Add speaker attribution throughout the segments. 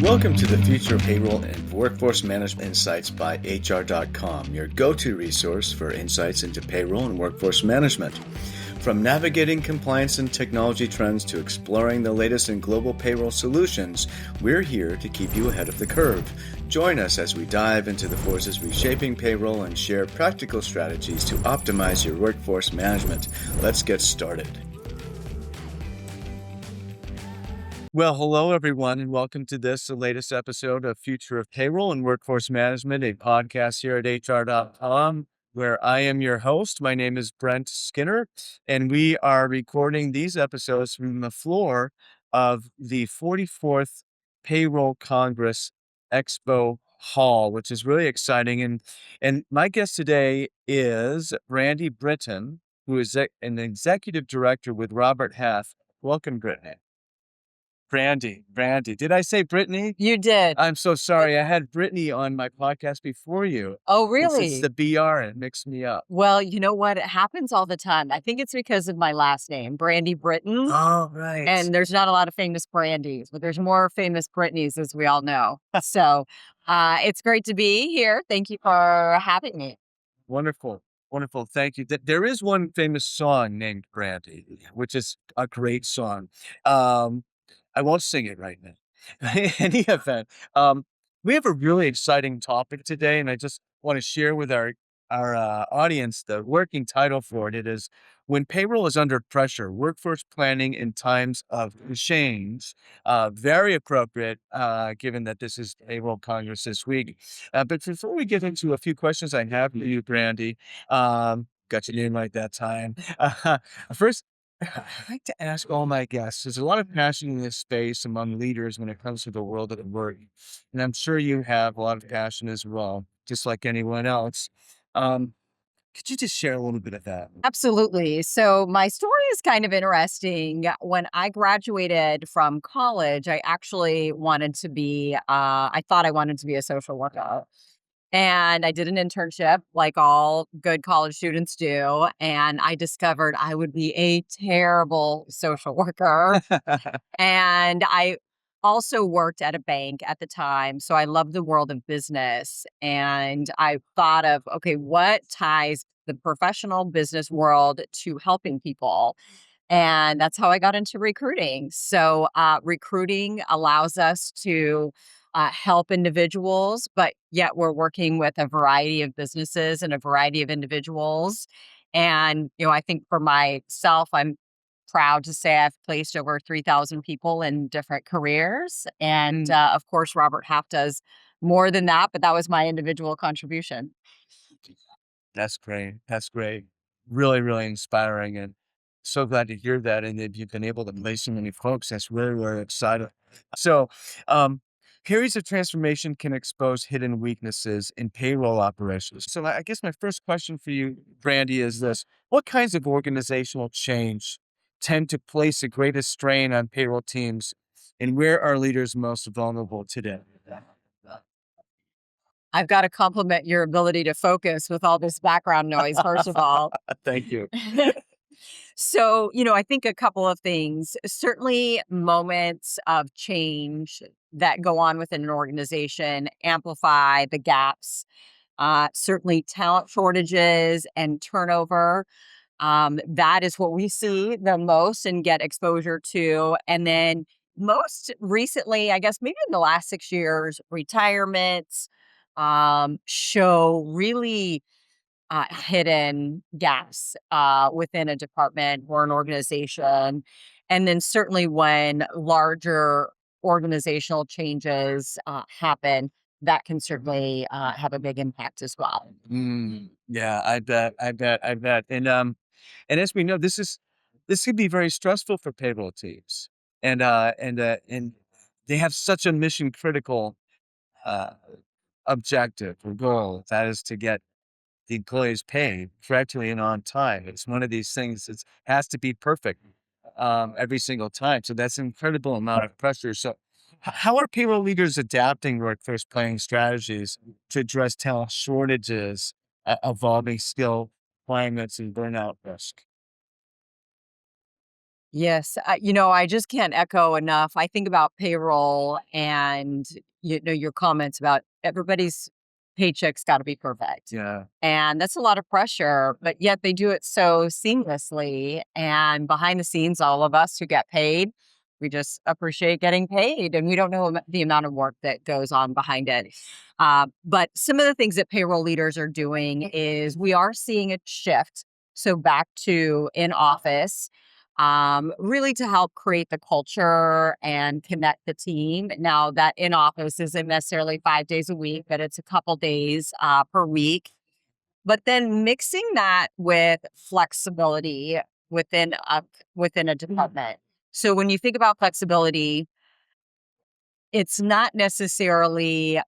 Speaker 1: Welcome to the future of payroll and workforce management insights by HR.com, your go-to resource for insights into payroll and workforce management. From navigating compliance and technology trends to exploring the latest in global payroll solutions, we're here to keep you ahead of the curve. Join us as we dive into the forces reshaping payroll and share practical strategies to optimize your workforce management. Let's get started. Well, hello, everyone, and welcome to the latest episode of Future of Payroll and Workforce Management, a podcast here at HR.com, where I am your host. My name is Brent Skinner, and we are recording these episodes from the floor of the 44th Payroll Congress Expo Hall, which is really exciting. And my guest today is Brandi Britton, who is an executive director with Robert Half. Welcome, Brittany. Brandi. Did I say Brittany?
Speaker 2: You did.
Speaker 1: I'm so sorry. I had Brittany on my podcast before you.
Speaker 2: Oh,
Speaker 1: It's
Speaker 2: really?
Speaker 1: the BR. It mixed me up.
Speaker 2: Well, you know what? It happens all the time. I think it's because of my last name, Brandi Britton.
Speaker 1: Oh, right.
Speaker 2: And there's not a lot of famous Brandis, but there's more famous Brittany's, as we all know. So it's great to be here. Thank you for having me.
Speaker 1: Wonderful. Thank you. There is one famous song named Brandi, which is a great song. I won't sing it right now. In any event, we have a really exciting topic today, and I just want to share with our audience the working title for it. It is When Payroll is Under Pressure, Workforce Planning in Times of Change. Very appropriate, given that this is Payroll Congress this week. But before we get into a few questions I have for you, Brandi, got your name right that time. First, I like to ask all my guests, there's a lot of passion in this space among leaders when it comes to the world of work. And I'm sure you have a lot of passion as well, just like anyone else. Could you just share a little bit of that?
Speaker 2: Absolutely. So my story is kind of interesting. When I graduated from college, I actually wanted to be, I thought I wanted to be a social worker. And I did an internship like all good college students do. And I discovered I would be a terrible social worker. And I also worked at a bank at the time. So I loved the world of business. And I thought of, okay, what ties the professional business world to helping people? And that's how I got into recruiting. So recruiting allows us to help individuals, but yet we're working with a variety of businesses and a variety of individuals. And, I think for myself, I'm proud to say I've placed over 3,000 people in different careers. And of course, Robert Half does more than that, but that was my individual contribution.
Speaker 1: That's great. Really, really inspiring. And so glad to hear that. And that you've been able to place so many folks. That's really, really exciting. So, periods of transformation can expose hidden weaknesses in payroll operations. So, I guess my first question for you, Brandi, is this: what kinds of organizational change tend to place the greatest strain on payroll teams, and where are leaders most vulnerable today?
Speaker 2: I've got to compliment your ability to focus with all this background noise, first of all.
Speaker 1: Thank you.
Speaker 2: So, I think a couple of things. Certainly, moments of change that go on within an organization amplify the gaps. Certainly, talent shortages and turnover. That is what we see the most and get exposure to. And then, most recently, I guess maybe in the last 6 years, retirements show really hidden gaps within a department or an organization. And then certainly when larger organizational changes happen, that can certainly have a big impact as well.
Speaker 1: Yeah, I bet. And as we know, this could be very stressful for payroll teams, and they have such a mission critical uh, objective or goal, that is to get the employees paid correctly and on time. It's one of these things that has to be perfect every single time. So that's an incredible amount of pressure. So how are payroll leaders adapting workforce planning strategies to address talent shortages, evolving skill requirements, and burnout risk?
Speaker 2: Yes, I just can't echo enough. I think about payroll and your comments about everybody's paycheck's got to be perfect.
Speaker 1: Yeah.
Speaker 2: And that's a lot of pressure, but yet they do it so seamlessly. And behind the scenes, all of us who get paid, we just appreciate getting paid and we don't know the amount of work that goes on behind it. But some of the things that payroll leaders are doing is we are seeing a shift. So back to in office, really to help create the culture and connect the team. Now, that in office isn't necessarily 5 days a week, but it's a couple days per week. But then mixing that with flexibility within a department. So when you think about flexibility, it's not necessarily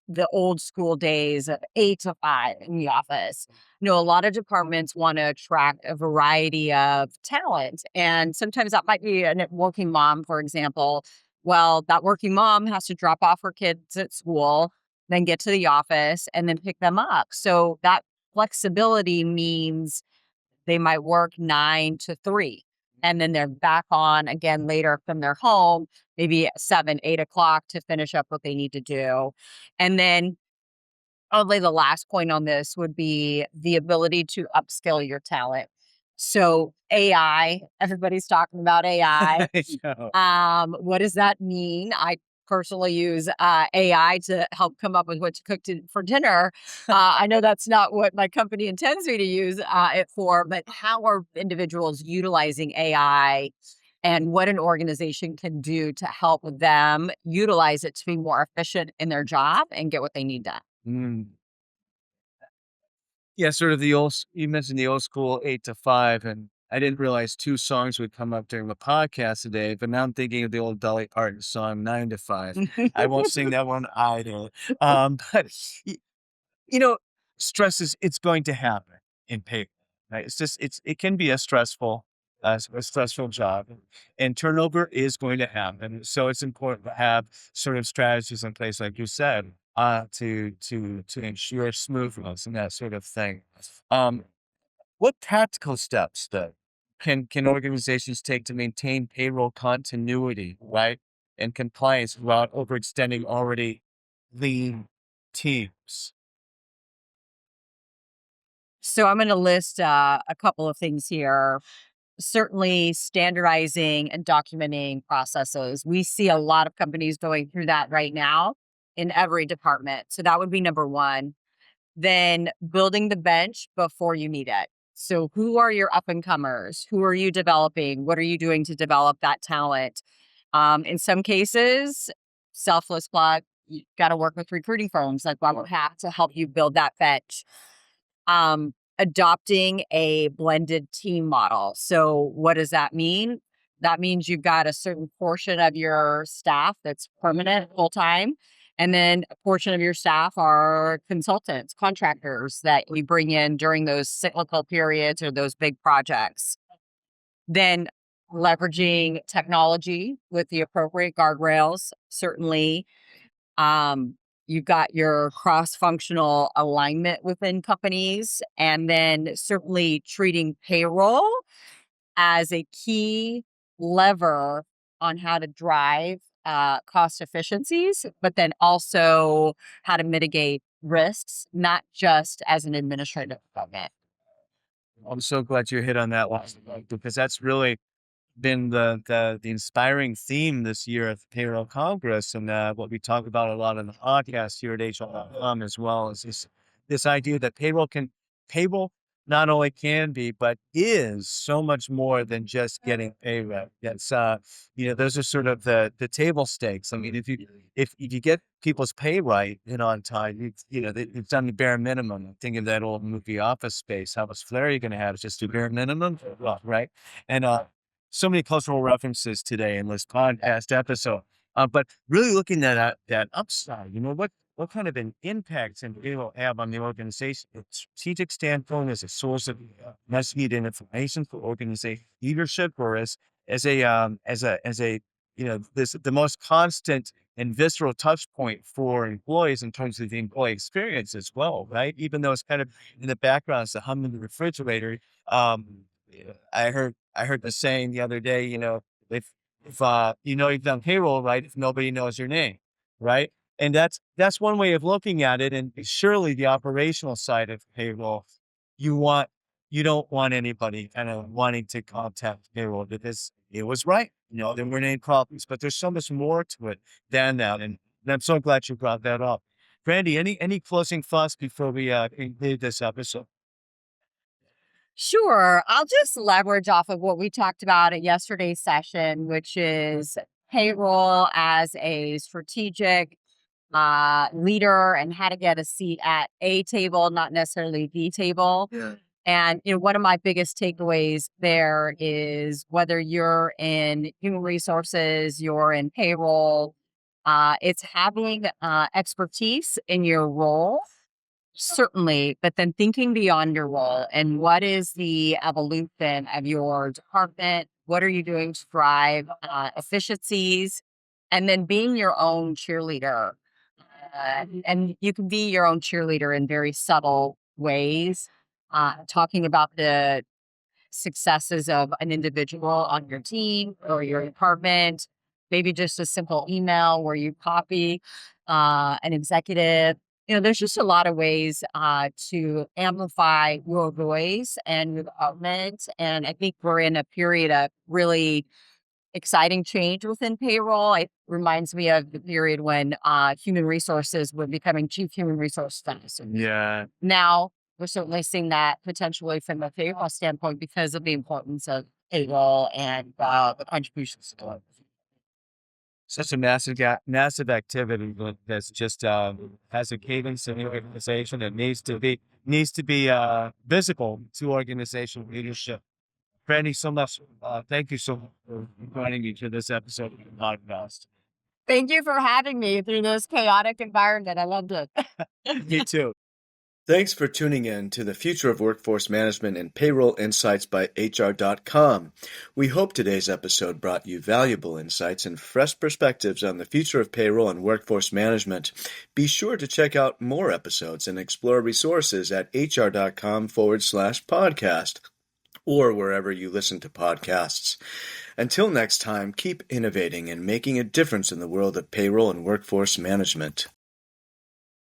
Speaker 2: the old school days of 8 to 5 in the office. No, a lot of departments wanna attract a variety of talent, and sometimes that might be a working mom, for example. Well, that working mom has to drop off her kids at school, then get to the office, and then pick them up. So that flexibility means they might work 9 to 3, and then they're back on again later from their home, maybe at 7, 8 o'clock to finish up what they need to do. And then probably the last point on this would be the ability to upskill your talent. So AI, everybody's talking about AI.
Speaker 1: I know.
Speaker 2: What does that mean? I personally use AI to help come up with what to cook for dinner. I know that's not what my company intends me to use it for, but how are individuals utilizing AI and what an organization can do to help them utilize it to be more efficient in their job and get what they need done?
Speaker 1: Mm. Yeah, sort of the you mentioned the old school 8 to 5, and I didn't realize 2 songs would come up during the podcast today, but now I'm thinking of the old Dolly Parton song, 9 to 5. I won't sing that one either. But you know, stress it's going to happen in paper, right? It can be a stressful job, and turnover is going to happen. So it's important to have sort of strategies in place, like you said, to ensure smoothness and that sort of thing. Um, what practical steps though can organizations take to maintain payroll continuity, right, and compliance without overextending already lean teams?
Speaker 2: So I'm going to list a couple of things here. Certainly, standardizing and documenting processes. We see a lot of companies going through that right now in every department. So that would be number one. Then building the bench before you need it. So, who are your up and comers? Who are you developing? What are you doing to develop that talent? In some cases, selfless plug, you got to work with recruiting firms like Bubble Hat to help you build that bench. Adopting a blended team model. So, what does that mean? That means you've got a certain portion of your staff that's permanent full time. And then a portion of your staff are consultants, contractors that we bring in during those cyclical periods or those big projects. Then leveraging technology with the appropriate guardrails, certainly you've got your cross-functional alignment within companies, and then certainly treating payroll as a key lever on how to drive cost efficiencies, but then also how to mitigate risks, not just as an administrative department.
Speaker 1: I'm so glad you hit on that last one because that's really been the inspiring theme this year at the Payroll Congress, and what we talk about a lot on the podcast here at HR.com as well is this idea that payroll not only can be but is so much more than just getting payroll. That's those are sort of the table stakes. I mean, if you get people's pay right and on time, you've done the bare minimum. I'm thinking of that old movie Office Space. How much flair are you going to have? It's just the bare minimum, well, right? And so many cultural references today in this podcast episode. But really looking at that upside, what kind of an impact can will have on the organization? From a strategic standpoint, as a source of much needed information for organization leadership, or as a this the most constant and visceral touch point for employees in terms of the employee experience as well, right? Even though it's kind of in the background, it's the hum of the refrigerator. I heard the saying the other day, if you've done payroll right, if nobody knows your name, right? And that's one way of looking at it. And surely the operational side of payroll, you want you don't want anybody kind of wanting to contact payroll because it was right. There weren't any problems, but there's so much more to it than that. And I'm so glad you brought that up. Brandi, any closing thoughts before we conclude this episode?
Speaker 2: Sure. I'll just leverage off of what we talked about at yesterday's session, which is payroll as a strategic leader and how to get a seat at a table, not necessarily the table.
Speaker 1: Yeah.
Speaker 2: And one of my biggest takeaways there is whether you're in human resources, you're in payroll, it's having expertise in your role. Certainly, but then thinking beyond your role and what is the evolution of your department? What are you doing to drive efficiencies? And then being your own cheerleader. And you can be your own cheerleader in very subtle ways. Talking about the successes of an individual on your team or your department, maybe just a simple email where you copy an executive. There's just a lot of ways to amplify your voice and your department. And I think we're in a period of really exciting change within payroll. It reminds me of the period when human resources were becoming chief human resource officers.
Speaker 1: Yeah.
Speaker 2: Now we're certainly seeing that potentially from a payroll standpoint because of the importance of payroll and the contributions to it.
Speaker 1: Such a massive activity that's just has a cadence in the organization that needs to be visible to organizational leadership. Brandy, so much. Thank you so much for joining me to this episode of the podcast.
Speaker 2: Thank you for having me through this chaotic environment. I loved it.
Speaker 1: You too. Thanks for tuning in to the Future of Workforce Management and Payroll Insights by HR.com. We hope today's episode brought you valuable insights and fresh perspectives on the future of payroll and workforce management. Be sure to check out more episodes and explore resources at hr.com/podcast or wherever you listen to podcasts. Until next time, keep innovating and making a difference in the world of payroll and workforce management.